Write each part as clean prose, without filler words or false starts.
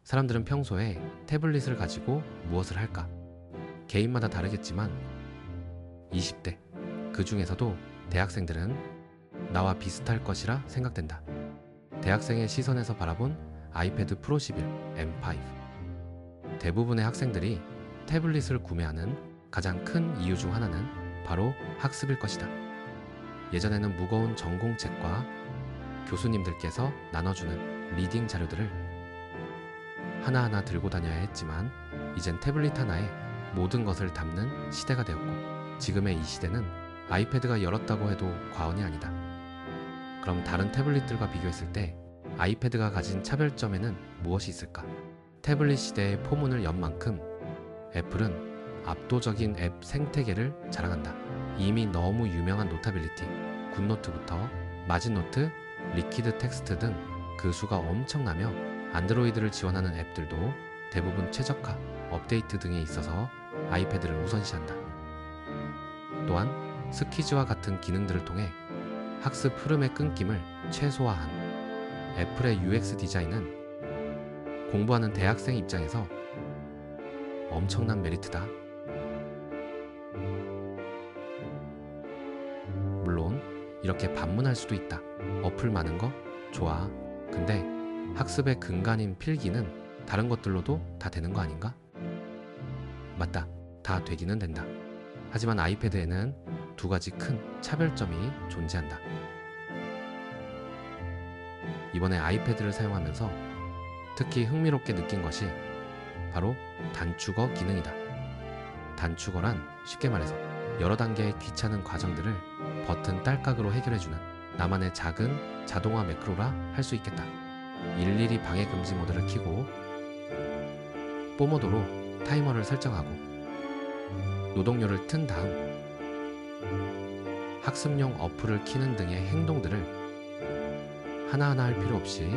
사람들은 평소에 태블릿을 가지고 무엇을 할까? 개인마다 다르겠지만 20대, 그 중에서도 대학생들은 나와 비슷할 것이라 생각된다. 대학생의 시선에서 바라본 아이패드 프로 11 M5. 대부분의 학생들이 태블릿을 구매하는 가장 큰 이유 중 하나는 바로 학습일 것이다. 예전에는 무거운 전공책과 교수님들께서 나눠주는 리딩 자료들을 하나하나 들고 다녀야 했지만 이젠 태블릿 하나에 모든 것을 담는 시대가 되었고, 지금의 이 시대는 아이패드가 열었다고 해도 과언이 아니다. 그럼 다른 태블릿들과 비교했을 때 아이패드가 가진 차별점에는 무엇이 있을까? 태블릿 시대의 포문을 연 만큼 애플은 압도적인 앱 생태계를 자랑한다. 이미 너무 유명한 노타빌리티, 굿노트부터 마진노트, 리퀴드 텍스트 등 그 수가 엄청나며 안드로이드를 지원하는 앱들도 대부분 최적화, 업데이트 등에 있어서 아이패드를 우선시한다. 또한 스키즈와 같은 기능들을 통해 학습 흐름의 끊김을 최소화한 애플의 UX 디자인은 공부하는 대학생 입장에서 엄청난 메리트다. 물론 이렇게 반문할 수도 있다. 어플 많은 거 좋아. 근데 학습의 근간인 필기는 다른 것들로도 다 되는 거 아닌가? 맞다. 다 되기는 된다. 하지만 아이패드에는 두 가지 큰 차별점이 존재한다. 이번에 아이패드를 사용하면서 특히 흥미롭게 느낀 것이 바로 단축어 기능이다. 단축어란 쉽게 말해서 여러 단계의 귀찮은 과정들을 버튼 딸깍으로 해결해주는 나만의 작은 자동화 매크로라 할 수 있겠다. 일일이 방해 금지 모드를 켜고 뽀모도로 타이머를 설정하고 노동요를 튼 다음 학습용 어플을 켜는 등의 행동들을 하나하나 할 필요 없이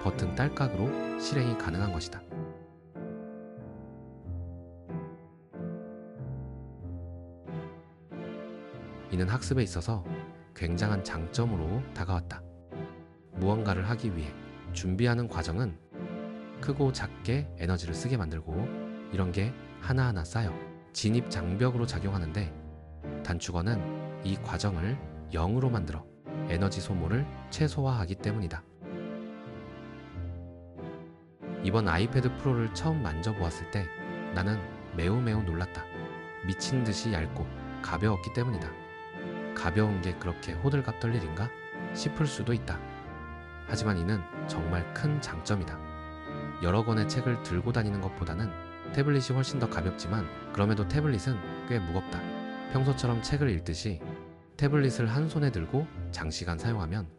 버튼 딸깍으로 실행이 가능한 것이다. 이는 학습에 있어서 굉장한 장점으로 다가왔다. 무언가를 하기 위해 준비하는 과정은 크고 작게 에너지를 쓰게 만들고 이런 게 하나하나 쌓여 진입 장벽으로 작용하는데, 단축어는 이 과정을 0으로 만들어 에너지 소모를 최소화하기 때문이다. 이번 아이패드 프로를 처음 만져보았을 때 나는 매우 놀랐다. 미친 듯이 얇고 가벼웠기 때문이다. 가벼운 게 그렇게 호들갑 떨 일인가 싶을 수도 있다. 하지만 이는 정말 큰 장점이다. 여러 권의 책을 들고 다니는 것보다는 태블릿이 훨씬 더 가볍지만 그럼에도 태블릿은 꽤 무겁다. 평소처럼 책을 읽듯이 태블릿을 한 손에 들고 장시간 사용하면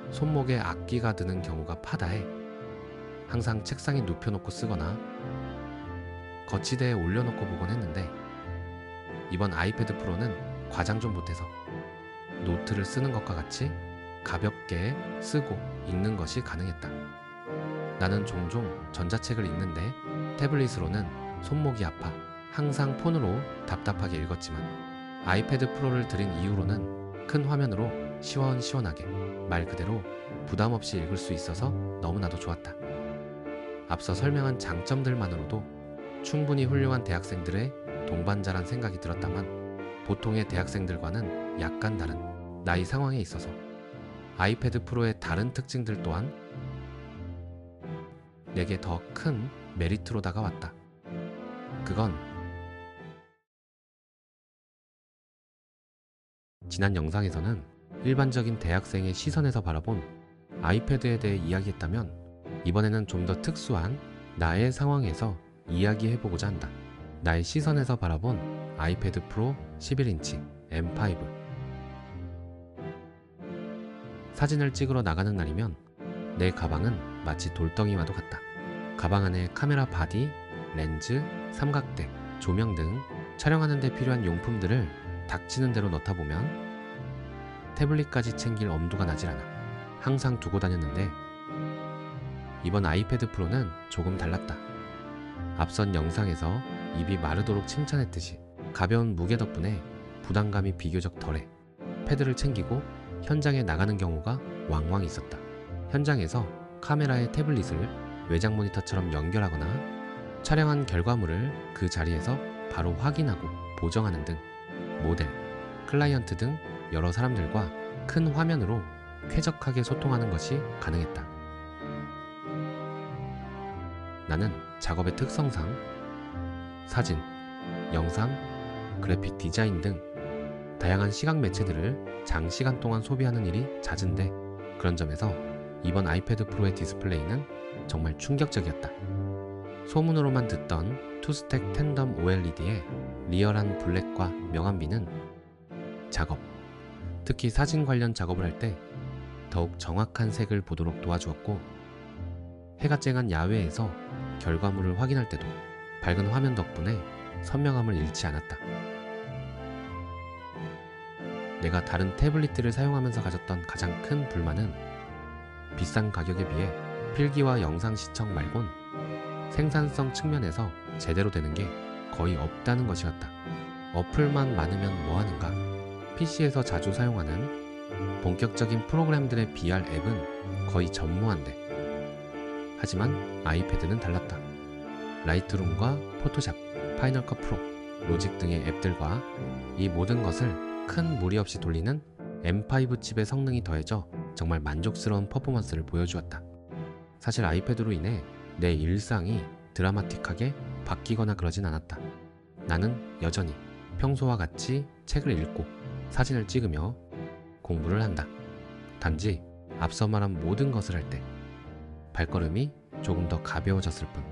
손목에 악기가 드는 경우가 파다해 항상 책상에 눕혀놓고 쓰거나 거치대에 올려놓고 보곤 했는데, 이번 아이패드 프로는 과장 좀 못해서 노트를 쓰는 것과 같이 가볍게 쓰고 읽는 것이 가능했다. 나는 종종 전자책을 읽는데 태블릿으로는 손목이 아파 항상 폰으로 답답하게 읽었지만 아이패드 프로를 들인 이후로는 큰 화면으로 시원시원하게 말 그대로 부담 없이 읽을 수 있어서 너무나도 좋았다. 앞서 설명한 장점들만으로도 충분히 훌륭한 대학생들의 동반자란 생각이 들었다만, 보통의 대학생들과는 약간 다른 나이 상황에 있어서 아이패드 프로의 다른 특징들 또한 내게 더 큰 메리트로 다가왔다. 그건 지난 영상에서는 일반적인 대학생의 시선에서 바라본 아이패드에 대해 이야기했다면, 이번에는 좀 더 특수한 나의 상황에서 이야기해보고자 한다. 나의 시선에서 바라본 아이패드 프로 11인치 M5. 사진을 찍으러 나가는 날이면 내 가방은 마치 돌덩이와도 같다. 가방 안에 카메라 바디, 렌즈, 삼각대, 조명 등 촬영하는 데 필요한 용품들을 닥치는 대로 넣다 보면 태블릿까지 챙길 엄두가 나질 않아 항상 두고 다녔는데, 이번 아이패드 프로는 조금 달랐다. 앞선 영상에서 입이 마르도록 칭찬했듯이 가벼운 무게 덕분에 부담감이 비교적 덜해 패드를 챙기고 현장에 나가는 경우가 왕왕 있었다. 현장에서 카메라에 태블릿을 외장 모니터처럼 연결하거나 촬영한 결과물을 그 자리에서 바로 확인하고 보정하는 등 모델, 클라이언트 등 여러 사람들과 큰 화면으로 쾌적하게 소통하는 것이 가능했다. 나는 작업의 특성상 사진, 영상, 그래픽 디자인 등 다양한 시각 매체들을 장시간 동안 소비하는 일이 잦은데 그런 점에서 이번 아이패드 프로의 디스플레이는 정말 충격적이었다. 소문으로만 듣던 투스택 텐덤 OLED의 리얼한 블랙과 명암비는 작업, 특히 사진 관련 작업을 할 때 더욱 정확한 색을 보도록 도와주었고 해가 쨍한 야외에서 결과물을 확인할 때도 밝은 화면 덕분에 선명함을 잃지 않았다. 내가 다른 태블릿들을 사용하면서 가졌던 가장 큰 불만은 비싼 가격에 비해 필기와 영상 시청 말곤 생산성 측면에서 제대로 되는 게 거의 없다는 것이었다. 어플만 많으면 뭐하는가? PC에서 자주 사용하는 본격적인 프로그램들의 VR 앱은 거의 전무한데 하지만 아이패드는 달랐다. 라이트룸과 포토샵, 파이널 컷 프로, 로직 등의 앱들과 이 모든 것을 큰 무리 없이 돌리는 M5 칩의 성능이 더해져 정말 만족스러운 퍼포먼스를 보여주었다. 사실 아이패드로 인해 내 일상이 드라마틱하게 바뀌거나 그러진 않았다. 나는 여전히 평소와 같이 책을 읽고 사진을 찍으며 공부를 한다. 단지 앞서 말한 모든 것을 할 때 발걸음이 조금 더 가벼워졌을 뿐.